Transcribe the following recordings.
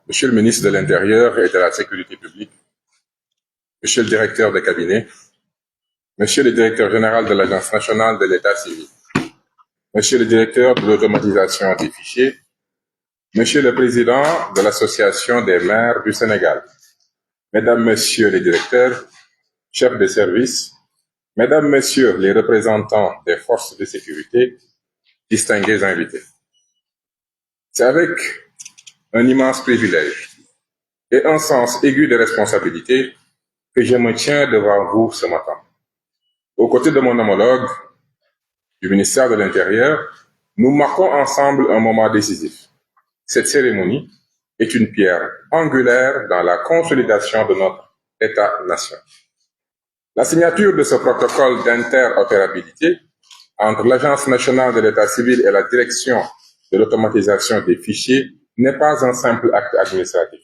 Monsieur le ministre de l'Intérieur et de la Sécurité publique, Monsieur le directeur de cabinet, Monsieur le directeur général de l'Agence nationale de l'État civil, Monsieur le directeur de l'automatisation des fichiers, Monsieur le président de l'Association des maires du Sénégal, Mesdames, Messieurs les directeurs, chefs de service, Mesdames, Messieurs les représentants des forces de sécurité, distingués invités. C'est avec un immense privilège et un sens aigu de responsabilité que je me tiens devant vous ce matin. Aux côtés de mon homologue du ministère de l'Intérieur, nous marquons ensemble un moment décisif. Cette cérémonie est une pierre angulaire dans la consolidation de notre État-nation. La signature de ce protocole d'interopérabilité entre l'Agence nationale de l'État civil et la Direction de l'automatisation des fichiers n'est pas un simple acte administratif.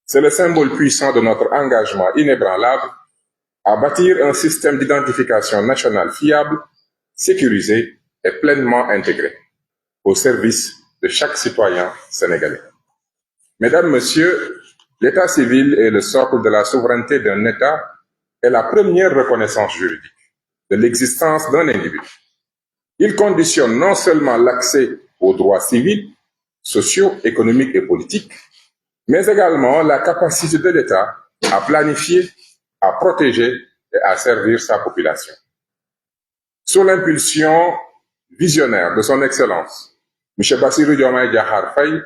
C'est le symbole puissant de notre engagement inébranlable à bâtir un système d'identification nationale fiable, sécurisé et pleinement intégré au service de chaque citoyen sénégalais. Mesdames, Messieurs, l'État civil est le socle de la souveraineté d'un État et la première reconnaissance juridique de l'existence d'un individu. Il conditionne non seulement l'accès aux droits civils, sociaux, économiques et politiques, mais également la capacité de l'État à planifier, à protéger et à servir sa population. Sous l'impulsion visionnaire de son Excellence, M. Bassirou Diomaye Diakhar Faye,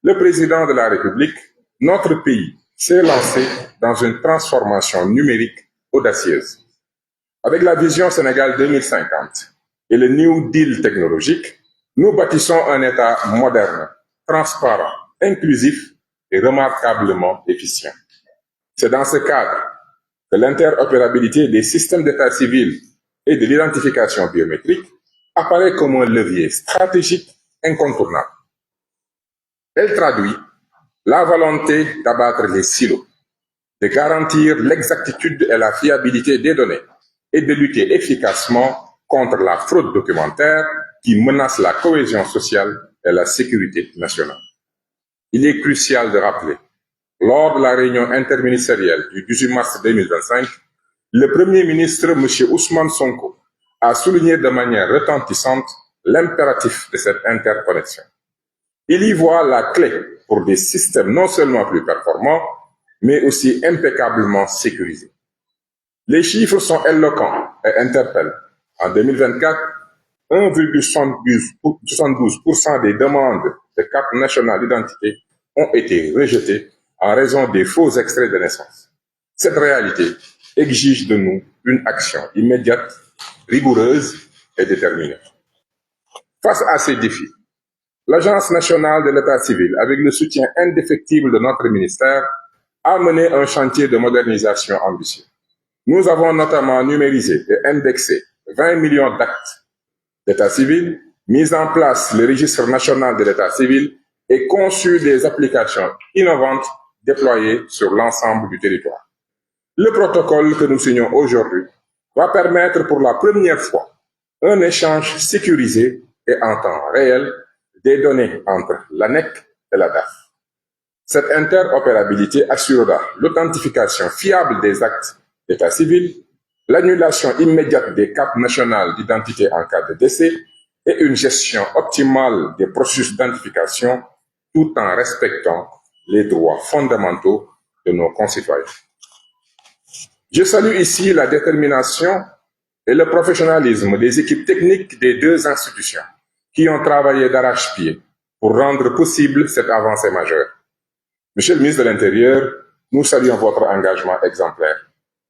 le président de la République, notre pays s'est lancé dans une transformation numérique audacieuse. Avec la vision Sénégal 2050 et le New Deal technologique, nous bâtissons un État moderne, transparent, inclusif et remarquablement efficient. C'est dans ce cadre que l'interopérabilité des systèmes d'état civil et de l'identification biométrique apparaît comme un levier stratégique incontournable. Elle traduit la volonté d'abattre les silos, de garantir l'exactitude et la fiabilité des données et de lutter efficacement contre la fraude documentaire qui menace la cohésion sociale et la sécurité nationale. Il est crucial de rappeler, lors de la réunion interministérielle du 18 mars 2025, le Premier ministre, M. Ousmane Sonko, a souligné de manière retentissante l'impératif de cette interconnexion. Il y voit la clé pour des systèmes non seulement plus performants, mais aussi impeccablement sécurisés. Les chiffres sont éloquents et interpellent. En 2024, 1,72% des demandes de carte nationale d'identité ont été rejetées en raison des faux extraits de naissance. Cette réalité exige de nous une action immédiate, rigoureuse et déterminée. Face à ces défis, l'Agence nationale de l'État civil, avec le soutien indéfectible de notre ministère, a mené un chantier de modernisation ambitieux. Nous avons notamment numérisé et indexé 20 millions d'actes d'état civil, mis en place le registre national de l'état civil et conçu des applications innovantes déployées sur l'ensemble du territoire. Le protocole que nous signons aujourd'hui va permettre pour la première fois un échange sécurisé et en temps réel des données entre l'ANEC et la DAF. Cette interopérabilité assurera l'authentification fiable des actes d'état civil, l'annulation immédiate des cartes nationales d'identité en cas de décès et une gestion optimale des processus d'identification tout en respectant les droits fondamentaux de nos concitoyens. Je salue ici la détermination et le professionnalisme des équipes techniques des deux institutions qui ont travaillé d'arrache-pied pour rendre possible cette avancée majeure. Monsieur le ministre de l'Intérieur, nous saluons votre engagement exemplaire,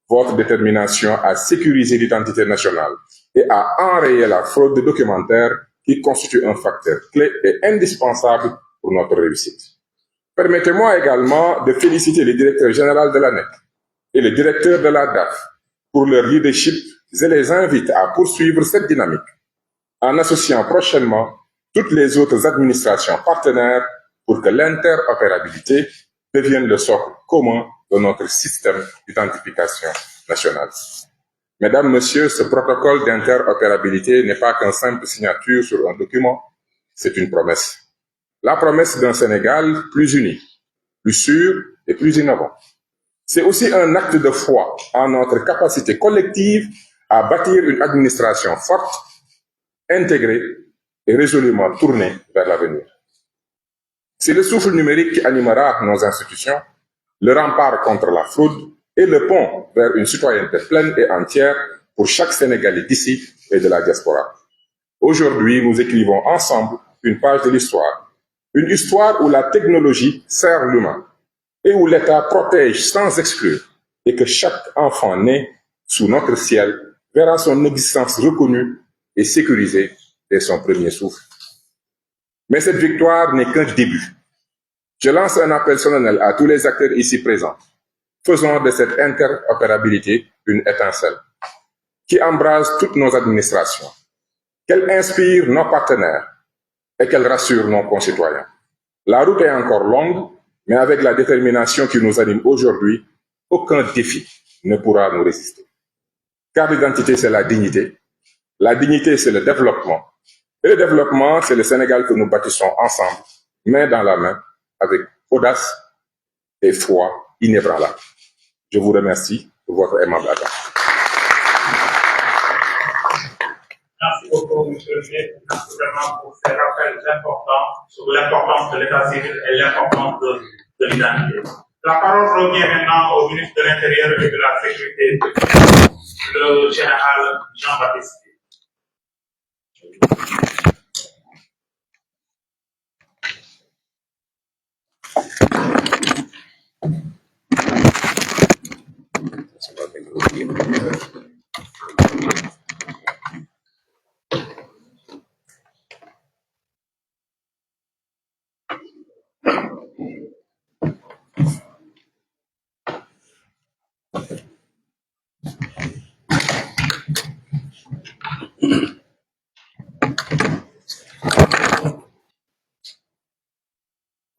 votre détermination à sécuriser l'identité nationale et à enrayer la fraude documentaire qui constitue un facteur clé et indispensable pour notre réussite. Permettez-moi également de féliciter le directeur général de l'ANEC et le directeur de la DAF pour leur leadership et les invite à poursuivre cette dynamique en associant prochainement toutes les autres administrations partenaires pour que l'interopérabilité devienne le socle commun de notre système d'identification nationale. Mesdames, Messieurs, ce protocole d'interopérabilité n'est pas qu'une simple signature sur un document, c'est une promesse. La promesse d'un Sénégal plus uni, plus sûr et plus innovant. C'est aussi un acte de foi en notre capacité collective à bâtir une administration forte, intégrée et résolument tournée vers l'avenir. C'est le souffle numérique qui animera nos institutions, le rempart contre la fraude et le pont vers une citoyenneté pleine et entière pour chaque Sénégalais d'ici et de la diaspora. Aujourd'hui, nous écrivons ensemble une page de l'histoire, une histoire où la technologie sert l'humain et où l'État protège sans exclure et que chaque enfant né sous notre ciel verra son existence reconnue et sécurisée dès son premier souffle. Mais cette victoire n'est qu'un début. Je lance un appel solennel à tous les acteurs ici présents. Faisons de cette interopérabilité une étincelle qui embrase toutes nos administrations, qu'elle inspire nos partenaires et qu'elle rassure nos concitoyens. La route est encore longue, mais avec la détermination qui nous anime aujourd'hui, aucun défi ne pourra nous résister. Car l'identité, c'est la dignité. La dignité, c'est le développement. Et le développement, c'est le Sénégal que nous bâtissons ensemble, main dans la main, avec audace et foi inébranlable. Je vous remercie pour votre aimable attention. Merci beaucoup, M. le ministre, vraiment pour ces rappels importants sur l'importance de l'état civil et l'importance de l'identité. La parole revient maintenant au ministre de l'Intérieur et de la Sécurité, le général Jean-Baptiste.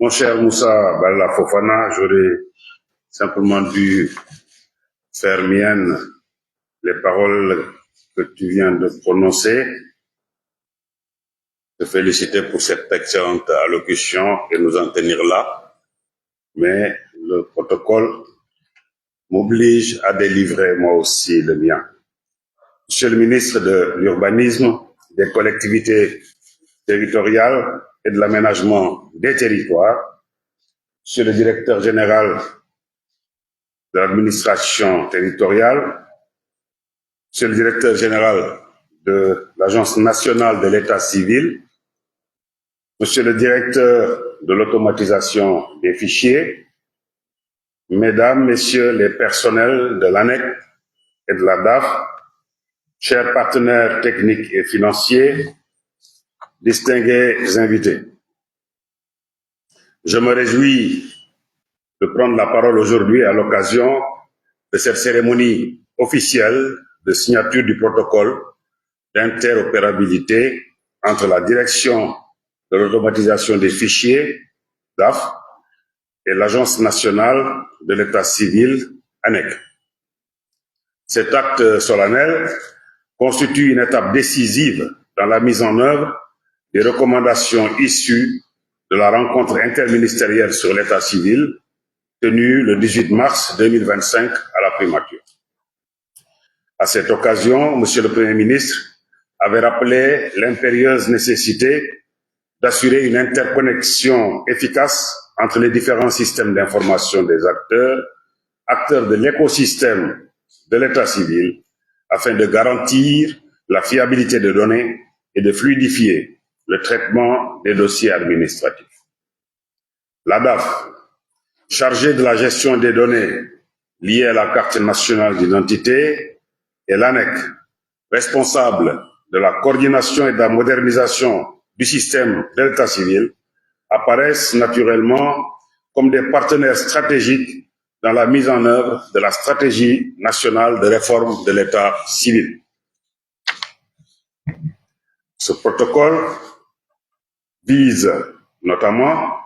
Mon cher Moussa Balla Fofana, j'aurais simplement dû faire mienne les paroles que tu viens de prononcer, te féliciter pour cette excellente allocution et nous en tenir là, mais le protocole m'oblige à délivrer moi aussi le mien. Monsieur le ministre de l'Urbanisme, des collectivités territoriales et de l'aménagement des territoires, Monsieur le directeur général de l'administration territoriale, Monsieur le directeur général de l'Agence nationale de l'État civil, Monsieur le directeur de l'automatisation des fichiers, Mesdames, Messieurs les personnels de l'ANEC et de la DAF, chers partenaires techniques et financiers, distingués invités. Je me réjouis de prendre la parole aujourd'hui à l'occasion de cette cérémonie officielle de signature du protocole d'interopérabilité entre la direction de l'automatisation des fichiers, DAF, et l'Agence nationale de l'État civil, ANEC. Cet acte solennel constitue une étape décisive dans la mise en œuvre des recommandations issues de la rencontre interministérielle sur l'État civil tenue le 18 mars 2025 à la primature. À cette occasion, Monsieur le Premier ministre avait rappelé l'impérieuse nécessité d'assurer une interconnexion efficace entre les différents systèmes d'information des acteurs de l'écosystème de l'État civil, afin de garantir la fiabilité des données et de fluidifier le traitement des dossiers administratifs. La DAF, chargée de la gestion des données liées à la carte nationale d'identité, et l'ANEC, responsable de la coordination et de la modernisation du système de l'État civil, apparaissent naturellement comme des partenaires stratégiques dans la mise en œuvre de la stratégie nationale de réforme de l'État civil. Ce protocole vise notamment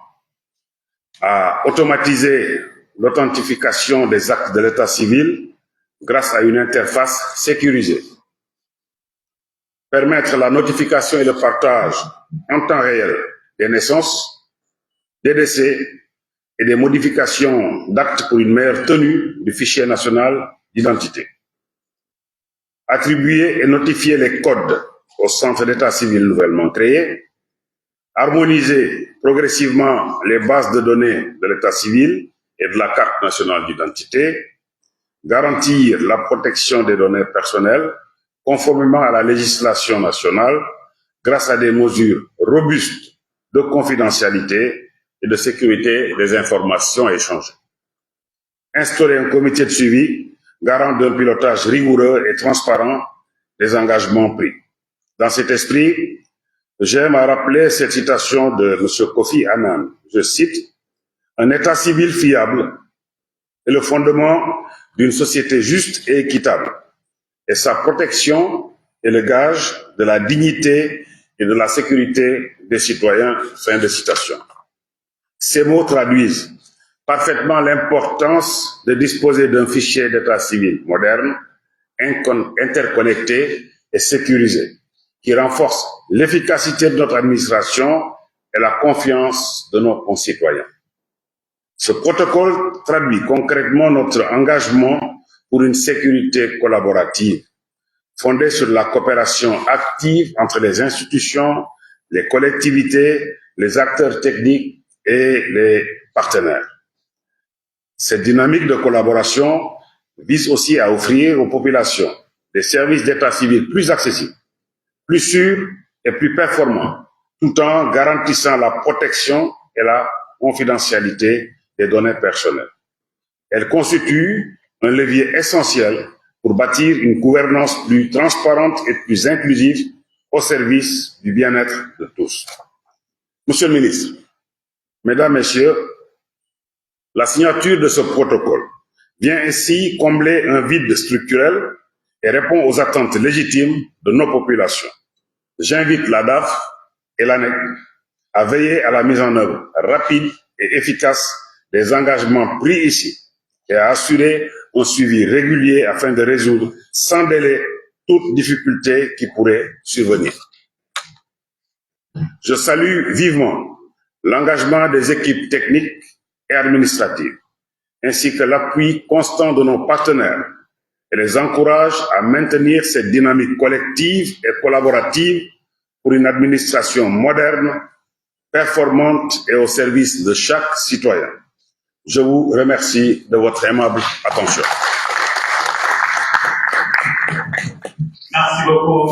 à automatiser l'authentification des actes de l'État civil grâce à une interface sécurisée, permettre la notification et le partage en temps réel des naissances, des décès et des modifications d'actes pour une meilleure tenue du fichier national d'identité. Attribuer et notifier les codes au centre d'état civil nouvellement créé. Harmoniser progressivement les bases de données de l'état civil et de la carte nationale d'identité. Garantir la protection des données personnelles conformément à la législation nationale grâce à des mesures robustes de confidentialité et de sécurité des informations échangées. Instaurer un comité de suivi garant d'un pilotage rigoureux et transparent des engagements pris. Dans cet esprit, j'aime à rappeler cette citation de M. Kofi Annan. Je cite, « Un état civil fiable est le fondement d'une société juste et équitable, et sa protection est le gage de la dignité et de la sécurité des citoyens. » Fin de citation. Ces mots traduisent parfaitement l'importance de disposer d'un fichier d'état civil moderne, interconnecté et sécurisé, qui renforce l'efficacité de notre administration et la confiance de nos concitoyens. Ce protocole traduit concrètement notre engagement pour une sécurité collaborative, fondée sur la coopération active entre les institutions, les collectivités, les acteurs techniques et les partenaires. Cette dynamique de collaboration vise aussi à offrir aux populations des services d'état civil plus accessibles, plus sûrs et plus performants, tout en garantissant la protection et la confidentialité des données personnelles. Elle constitue un levier essentiel pour bâtir une gouvernance plus transparente et plus inclusive au service du bien-être de tous. Monsieur le ministre, Mesdames, Messieurs, la signature de ce protocole vient ainsi combler un vide structurel et répond aux attentes légitimes de nos populations. J'invite la DAF et l'ANEC à veiller à la mise en œuvre rapide et efficace des engagements pris ici et à assurer un suivi régulier afin de résoudre sans délai toute difficulté qui pourrait survenir. Je salue vivement l'engagement des équipes techniques et administratives, ainsi que l'appui constant de nos partenaires et les encourage à maintenir cette dynamique collective et collaborative pour une administration moderne, performante et au service de chaque citoyen. Je vous remercie de votre aimable attention. Merci beaucoup.